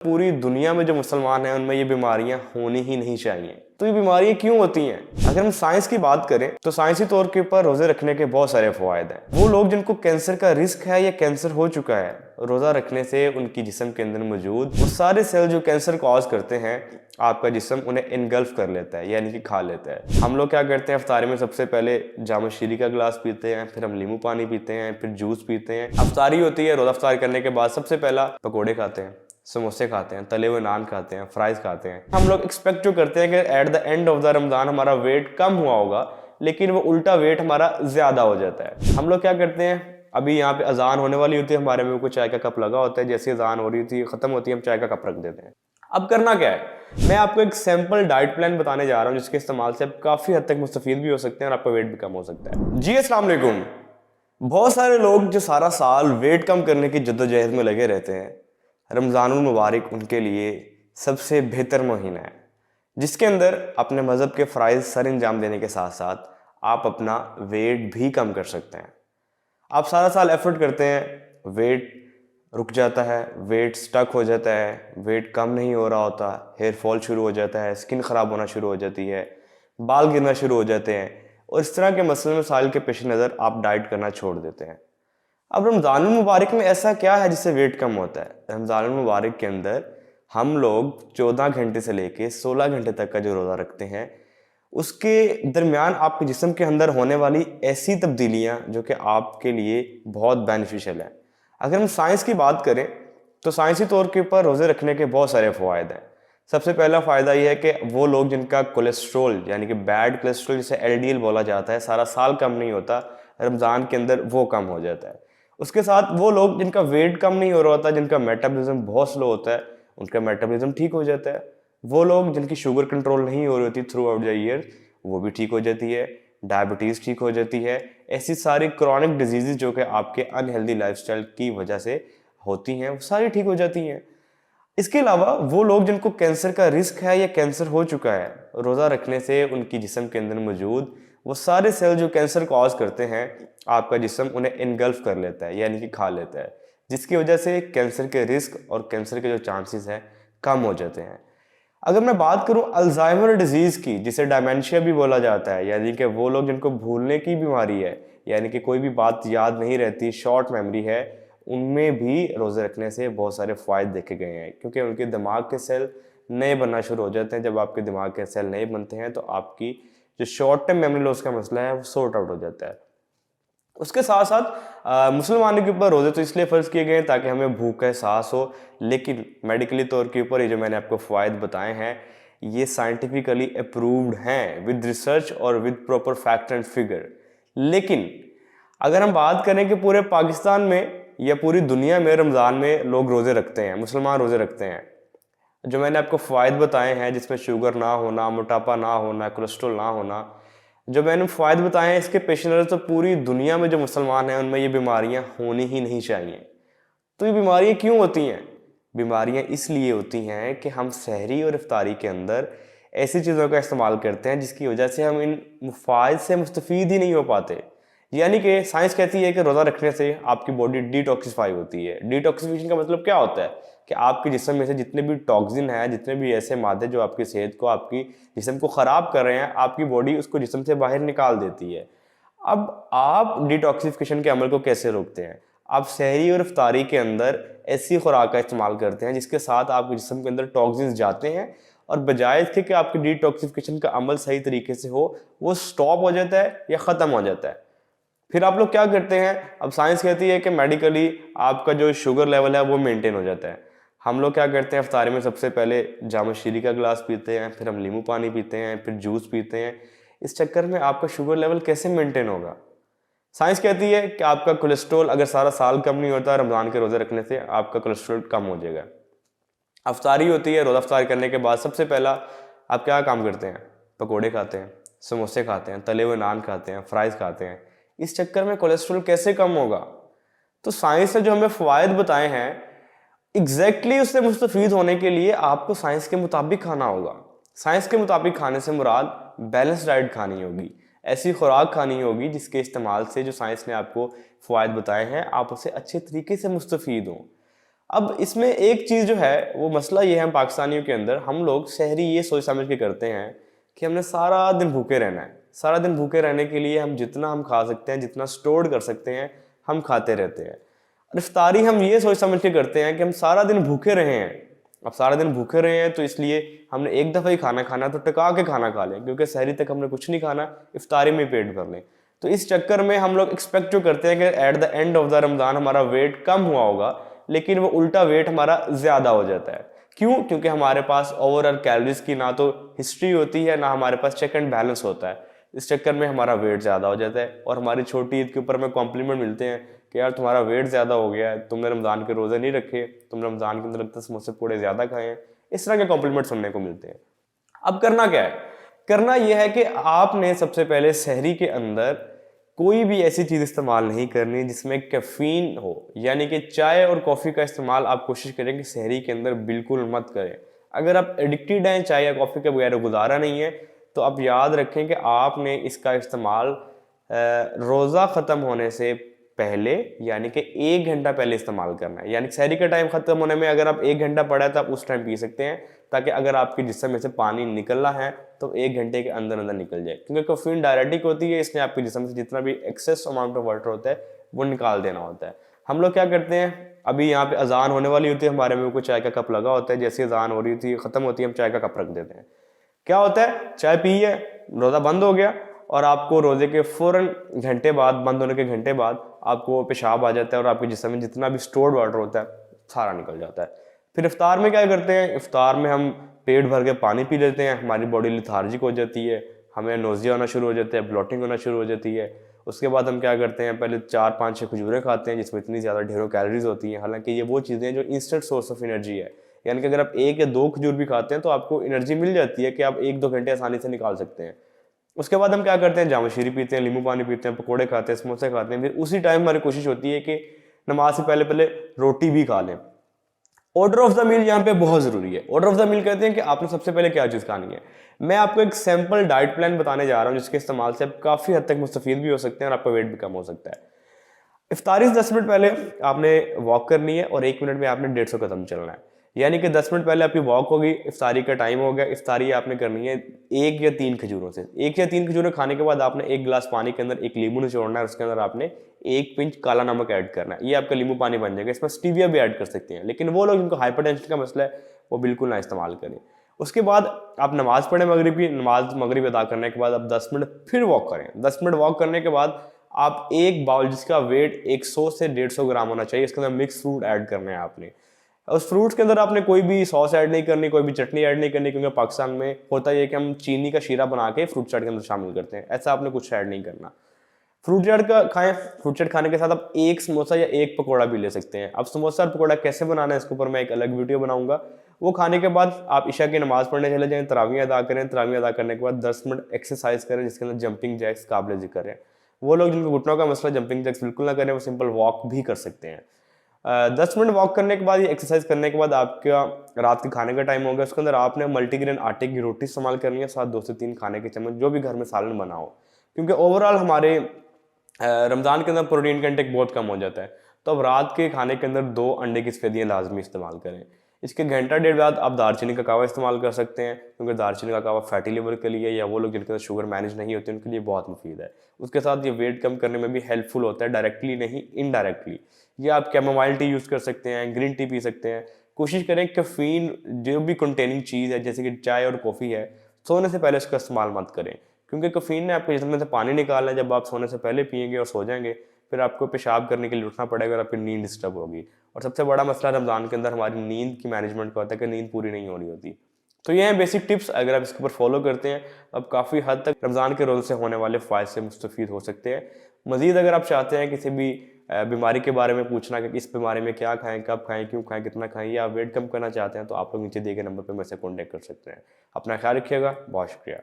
पूरी दुनिया में जो मुसलमान हैं उनमें ये बीमारियां होनी ही नहीं चाहिए। तो ये बीमारियां क्यों होती हैं? अगर हम साइंस की बात करें तो साइंसी तौर के ऊपर रोजे रखने के बहुत सारे फायदे हैं। वो लोग जिनको कैंसर का रिस्क है या कैंसर हो चुका है, रोजा रखने से उनकी जिस्म के अंदर मौजूद वो सारे सेल जो कैंसर कॉज करते हैं, आपका जिस्म उन्हें इनगल्फ कर लेता है, यानी कि खा लेता है। हम लोग क्या करते हैं, अफ्तारी में सबसे पहले जाम शीरी का गिलास पीते हैं, फिर हम नींबू पानी पीते हैं, फिर जूस पीते हैं। अफ्तारी होती है, रोजा अफ्तार करने के बाद सबसे पहला पकौड़े खाते हैं, समोसे खाते हैं, तले हुए नान खाते हैं, फ्राइज खाते हैं। हम लोग एक्सपेक्ट जो करते हैं कि at the end of the Ramzan हमारा वेट कम हुआ होगा, लेकिन वो उल्टा वेट हमारा ज्यादा हो जाता है। हम लोग क्या करते हैं, अभी यहाँ पे अजान होने वाली होती है, हमारे मुंह को चाय का कप लगा होता है, जैसे अजान हो रही होती है, खत्म होती है, हम चाय का कप रख देते हैं। अब करना क्या है, मैं आपको एक सैंपल डाइट प्लान बताने जा रहा हूँ जिसके इस्तेमाल से आप काफी हद तक मुस्तफीद भी हो सकते हैं और आपका वेट भी कम हो सकता है। जी अस्सलाम वालेकुम। बहुत सारे लोग जो सारा साल वेट कम करने की जद्दोजहद में लगे रहते हैं, रमज़ानुल मुबारक उनके लिए सबसे बेहतर महीना है, जिसके अंदर अपने मज़हब के फ़राइज़ सर अंजाम देने के साथ साथ आप अपना वेट भी कम कर सकते हैं। आप सारा साल एफर्ट करते हैं, वेट रुक जाता है, वेट स्टक हो जाता है, वेट कम नहीं हो रहा होता, हेयर फॉल शुरू हो जाता है, स्किन ख़राब होना शुरू हो जाती है, बाल गिरना शुरू हो जाते हैं, और इस तरह के मसले मसाइल के पेश नज़र आप डाइट करना छोड़ देते हैं। अब रमज़ान मुबारक में ऐसा क्या है जिससे वेट कम होता है? रमज़ान मुबारक के अंदर हम लोग 14 घंटे से लेके 16 घंटे तक का जो रोज़ा रखते हैं, उसके दरमियान आपके जिस्म के अंदर होने वाली ऐसी तब्दीलियां जो कि आपके लिए बहुत बेनिफिशियल है। अगर हम साइंस की बात करें तो साइंसी तौर के ऊपर रोज़े रखने के बहुत सारे फ़वाद हैं। सबसे पहला फ़ायदा यह है कि वो लोग जिनका कोलेस्ट्रोल यानी कि बैड कोलेस्ट्रोल, जिसे एलडीएल बोला जाता है, सारा साल कम नहीं होता, रमज़ान के अंदर वो कम हो जाता है। उसके साथ वो लोग जिनका वेट कम नहीं हो रहा होता, जिनका मेटाबॉलिज्म बहुत स्लो होता है, उनका मेटाबॉलिज्म ठीक हो जाता है। वो लोग जिनकी शुगर कंट्रोल नहीं हो रही होती थ्रू आउट द ईयर, वो भी ठीक हो जाती है। डायबिटीज़ ठीक हो जाती है। ऐसी सारी क्रॉनिक डिजीज़ जो कि आपके अनहेल्दी लाइफस्टाइल की वजह से होती हैं, वो सारी ठीक हो जाती हैं। इसके अलावा वो लोग जिनको कैंसर का रिस्क है या कैंसर हो चुका है, रोज़ा रखने से उनकी जिस्म के अंदर मौजूद वो सारे सेल जो कैंसर कॉज करते हैं, आपका जिस्म उन्हें इनगल्फ कर लेता है, यानी कि खा लेता है, जिसकी वजह से कैंसर के रिस्क और कैंसर के जो चांसेस हैं कम हो जाते हैं। अगर मैं बात करूं अल्जाइमर डिजीज़ की, जिसे डायमेंशिया भी बोला जाता है, यानी कि वो लोग जिनको भूलने की बीमारी है, यानी कि कोई भी बात याद नहीं रहती, शॉर्ट मेमोरी है, उनमें भी रोज़े रखने से बहुत सारे फ़ायदे देखे गए हैं, क्योंकि उनके दिमाग के सेल नए बनना शुरू हो जाते हैं। जब आपके दिमाग के सेल नए बनते हैं तो आपकी जो शॉर्ट टर्म मेमोरी लॉस का मसला है वो सॉर्ट आउट हो जाता है। उसके साथ साथ मुसलमानों के ऊपर रोज़े तो इसलिए फ़र्ज़ किए गए हैं ताकि हमें भूख का एहसास हो, लेकिन मेडिकली तौर के ऊपर ये जो मैंने आपको फ़वाद बताए हैं, ये साइंटिफिकली अप्रूव्ड हैं विद रिसर्च और with proper fact and figure. लेकिन अगर हम बात करें कि पूरे पाकिस्तान में या पूरी दुनिया में रमज़ान में लोग रोज़े रखते हैं, मुसलमान रोज़े रखते हैं, जो मैंने आपको फ़वाद बताए हैं, जिसमें शुगर ना होना, मोटापा ना होना, कोलेस्ट्रॉल ना होना, जो मैंने फ़वाद बताए हैं, इसके पेश नज़र तो पूरी दुनिया में जो मुसलमान हैं उनमें ये बीमारियां होनी ही नहीं चाहिए। तो ये बीमारियां क्यों होती हैं? बीमारियां इसलिए होती हैं कि हम सहरी और इफ्तारी के अंदर ऐसी चीज़ों का इस्तेमाल करते हैं जिसकी वजह से हम इन मुफाद से मुस्तफ़ीद ही नहीं हो पाते। यानी कि साइंस कहती है कि रोज़ा रखने से आपकी बॉडी डिटॉक्सिफाई होती है। डिटॉक्सिफिकेशन का मतलब क्या होता है कि आपके जिस्म में से जितने भी टॉक्सिन हैं, जितने भी ऐसे मादे जो आपकी सेहत को, आपकी जिस्म को ख़राब कर रहे हैं, आपकी बॉडी उसको जिस्म से बाहर निकाल देती है। अब आप डिटॉक्सिफिकेशन के अमल को कैसे रोकते हैं? आप सहरी और इफ्तारी के अंदर ऐसी खुराक का इस्तेमाल करते हैं जिसके साथ आपके जिस्म के अंदर टॉक्सिन्स जाते हैं, और बजाय इसके कि आपकी डिटॉक्सिफिकेशन का अमल सही तरीके से हो, वो स्टॉप हो जाता है या ख़त्म हो जाता है। फिर आप लोग क्या करते हैं, अब साइंस कहती है कि मेडिकली आपका जो शुगर लेवल है वो मेंटेन हो जाता है। हम लोग क्या करते हैं, इफ्तारी में सबसे पहले जाम शीरी का गिलास पीते हैं, फिर हम नींबू पानी पीते हैं, फिर जूस पीते हैं। इस चक्कर में आपका शुगर लेवल कैसे मेंटेन होगा? साइंस कहती है कि आपका कोलेस्ट्रॉल अगर सारा साल कम नहीं होता, रमज़ान के रोज़े रखने से आपका कोलेस्ट्रॉल कम हो जाएगा। अफ्तारी होती है, रोज़ा अफ्तार करने के बाद सबसे पहला आप क्या काम करते हैं? पकोड़े खाते हैं, समोसे खाते हैं, तले हुए नान खाते हैं, फ्राइज़ खाते हैं। इस चक्कर में कोलेस्ट्रॉल कैसे कम होगा? तो साइंस ने जो हमें फ़वाद बताए हैं, एग्जैक्टली उससे मुस्तफ़ीद होने के लिए आपको साइंस के मुताबिक खाना होगा। साइंस के मुताबिक खाने से मुराद बैलेंस डाइट खानी होगी, ऐसी खुराक खानी होगी जिसके इस्तेमाल से जो साइंस ने आपको फ़वाद बताए हैं, आप उससे अच्छे तरीके से मुस्तफ़ीद हों। अब इसमें एक चीज़ जो है वो मसला ये है, हम पाकिस्तानियों के अंदर हम लोग सहरी ये सोच समझ के करते हैं कि हमने सारा दिन भूखे रहना है। सारा दिन भूखे रहने के लिए हम जितना हम खा सकते हैं, जितना स्टोर कर सकते हैं, हम खाते रहते हैं। और इफ्तारी हम ये सोच समझ के करते हैं कि हम सारा दिन भूखे रहे हैं। अब सारा दिन भूखे रहे हैं तो इसलिए हमने एक दफ़ा ही खाना खाना, तो टिका के खाना खा लें, क्योंकि सहरी तक हमने कुछ नहीं खाना, इफ्तारी में पेट भर लें। तो इस चक्कर में हम लोग एक्सपेक्ट जो करते हैं कि at the end of the Ramzan हमारा वेट कम हुआ होगा, लेकिन वो उल्टा वेट हमारा ज़्यादा हो जाता है। क्यों? क्योंकि हमारे पास ओवरऑल कैलोरीज की ना तो हिस्ट्री होती है, ना हमारे पास चेक एंड बैलेंस होता है। इस चक्कर में हमारा वेट ज़्यादा हो जाता है और हमारी छोटी ईद के ऊपर में कॉम्प्लीमेंट मिलते हैं कि यार तुम्हारा वेट ज़्यादा हो गया है, तुमने रमज़ान के रोज़े नहीं रखे, तुमने रमज़ान के अंदर लगता है समोसे पूड़े ज़्यादा खाए हैं। इस तरह के कॉम्प्लीमेंट सुनने को मिलते हैं। अब करना क्या है? करना यह है कि आपने सबसे पहले सहरी के अंदर कोई भी ऐसी चीज़ इस्तेमाल नहीं करनी जिसमें कैफीन हो, यानी कि चाय और कॉफ़ी का इस्तेमाल आप कोशिश करें कि सहरी के अंदर बिल्कुल मत करें। अगर आप एडिक्टेड हैं चाय या कॉफ़ी के बगैर गुजारा नहीं है, तो आप याद रखें कि आपने इसका इस्तेमाल रोज़ा ख़त्म होने से पहले, यानी कि 1 घंटा पहले इस्तेमाल करना है। यानी सहरी का टाइम ख़त्म होने में अगर आप 1 घंटा पड़ा है तो आप उस टाइम पी सकते हैं, ताकि अगर आपके जिस्म में से पानी निकलना है तो 1 घंटे के अंदर अंदर निकल जाए, क्योंकि कैफीन डायरेटिक होती है, इसलिए आपके जिस्म से जितना भी एक्सेस अमाउंट ऑफ वाटर होता है वो निकाल देना होता है। हम लोग क्या करते हैं, अभी यहाँ पे अजान होने वाली होती है, हमारे में कोई चाय का कप लगा होता है, जैसे अजान हो रही थी ख़त्म होती है हम चाय का कप रख देते हैं। क्या होता है, चाय पी है, रोज़ा बंद हो गया और आपको रोज़े के फ़ौरन घंटे बाद, बंद होने के घंटे बाद आपको पेशाब आ जाता है और आपके जिस्म में जितना भी स्टोर्ड वाटर होता है सारा निकल जाता है। फिर इफ्तार में क्या करते हैं, इफ्तार में हम पेट भर के पानी पी लेते हैं, हमारी बॉडी लिथार्जिक हो जाती है, हमें नोज़िया होना शुरू हो जाता है, ब्लोटिंग होना शुरू हो जाती है। उसके बाद हम क्या करते हैं, पहले 4, 5, 6 खजूरें खाते हैं जिसमें इतनी ज़्यादा ढेरों कैलोरीज होती हैं। हालांकि ये वो चीज़ें जो इंस्टेंट सोर्स ऑफ एनर्जी है, यानी कि अगर आप 1 या 2 खजूर भी खाते हैं तो आपको एनर्जी मिल जाती है कि आप 1-2 घंटे आसानी से निकाल सकते हैं। उसके बाद हम क्या करते हैं, जाम शीरी पीते हैं, नींबू पानी पीते हैं, पकोड़े खाते हैं, समोसे खाते हैं। फिर उसी टाइम हमारी कोशिश होती है कि नमाज से पहले पहले रोटी भी खा लें। ऑर्डर ऑफ द मील यहाँ पे बहुत ज़रूरी है। ऑर्डर ऑफ द मील कहते हैं कि आपने सबसे पहले क्या चीज़ खानी है। मैं आपको एक सैम्पल डाइट प्लान बताने जा रहा हूँ जिसके इस्तेमाल से आप काफ़ी हद तक मुस्तफ़ीद भी हो सकते हैं और आपका वेट भी कम हो सकता है। इफ्तारी से 10 मिनट पहले आपने वॉक करनी है और 1 मिनट में आपने 150 कदम चलना है, यानी कि 10 मिनट पहले आपकी वॉक होगी, इफ्तारी का टाइम हो गया। इफ्तारी आपने करनी है 1 या 3 खजूरों से। 1 या 3 खजूरें खाने के बाद आपने 1 गिलास पानी के अंदर 1 नींबू निचोड़ना है और उसके अंदर आपने 1 पिंच काला नमक ऐड करना है। ये आपका नींबू पानी बन जाएगा। इसमें स्टीविया भी ऐड कर सकते हैं, लेकिन वो लोग जिनको हाइपरटेंशन का मसला है वो बिल्कुल ना इस्तेमाल करें। उसके बाद आप नमाज पढ़ें, मगरिब अदा करने के बाद आप 10 मिनट फिर वॉक करें। 10 मिनट वॉक करने के बाद आप एक बाउल जिसका वेट 100 से 150 ग्राम होना चाहिए, इसके अंदर मिक्स फ्रूट ऐड करने हैं आपने। उस फ्रूट्स के अंदर आपने कोई भी सॉस ऐड नहीं करनी, कोई भी चटनी ऐड नहीं करनी, क्योंकि पाकिस्तान में होता है कि हम चीनी का शीरा बना के फ्रूट चाट के अंदर शामिल करते हैं। ऐसा आपने कुछ ऐड नहीं करना। फ्रूट चाट का खाएं। फ्रूट चाट खाने के साथ आप 1 समोसा या 1 पकौड़ा भी ले सकते हैं। अब समोसा और पकौड़ा कैसे बनाना है इसके ऊपर मैं एक अलग वीडियो बनाऊंगा। वो खाने के बाद आप इशा की नमाज पढ़ने चले जाएं, तरावी अदा करें। तरावी अदा करने के बाद 10 मिनट एक्सरसाइज करें जिसके अंदर जंपिंग जैक्स काबिल जिक्र है। वो लोग जिनको घुटनों का मसला, जंपिंग जैक्स बिल्कुल ना करें, वो सिंपल वॉक भी कर सकते हैं। 10 मिनट वॉक करने के बाद, ये एक्सरसाइज करने के बाद आपका रात के खाने का टाइम हो गया। उसके अंदर आपने मल्टीग्रेन आटे की रोटी इस्तेमाल करनी है, साथ 2 से 3 खाने के चम्मच जो भी घर में सालन बना हो, क्योंकि ओवरऑल हमारे रमज़ान के अंदर प्रोटीन का इंटेक बहुत कम हो जाता है। तो अब रात के खाने के अंदर 2 अंडे की सफेदियाँ लाजमी इस्तेमाल करें। इसके घंटा डेढ़ बाद आप दालचीनी का कावा इस्तेमाल कर सकते हैं, क्योंकि दालचीनी का कावा फैटी लिवर के लिए या वो लोग जिनके अंदर शुगर मैनेज नहीं होती उनके लिए बहुत मुफीद है। उसके साथ ये वेट कम करने में भी हेल्पफुल होता है, डायरेक्टली नहीं इनडायरेक्टली। ये आप कैमोमाइल टी यूज़ कर सकते हैं, ग्रीन टी पी सकते हैं। कोशिश करें कैफीन जो भी कंटेनिंग चीज़ है जैसे कि चाय और कॉफ़ी है, सोने से पहले उसका इस्तेमाल मत करें, क्योंकि कैफीन ने आपके जिस्म में से पानी निकालना है। जब आप सोने से पहले पिएंगे और सो जाएंगे, फिर आपको पेशाब करने के लिए उठना पड़ेगा और आपकी नींद डिस्टर्ब होगी। और सबसे बड़ा मसला रमज़ान के अंदर हमारी नींद की मैनेजमेंट का होता है कि नींद पूरी नहीं हो रही होती। तो ये हैं बेसिक टिप्स, अगर आप इसके ऊपर फॉलो करते हैं अब काफ़ी हद तक रमज़ान के रोज़े से होने वाले फ़ायदे से मुस्तफ़ीद हो सकते हैं। मज़ीद अगर आप चाहते हैं किसी भी बीमारी के बारे में पूछना कि इस बीमारी में क्या खाएं, कब खाएं, क्यों खाएं, कितना खाएं, या वेट कम करना चाहते हैं, तो आप लोग नीचे दिए गए नंबर पर मेरे से कॉन्टैक्ट कर सकते हैं। अपना ख्याल रखिएगा, बहुत शुक्रिया।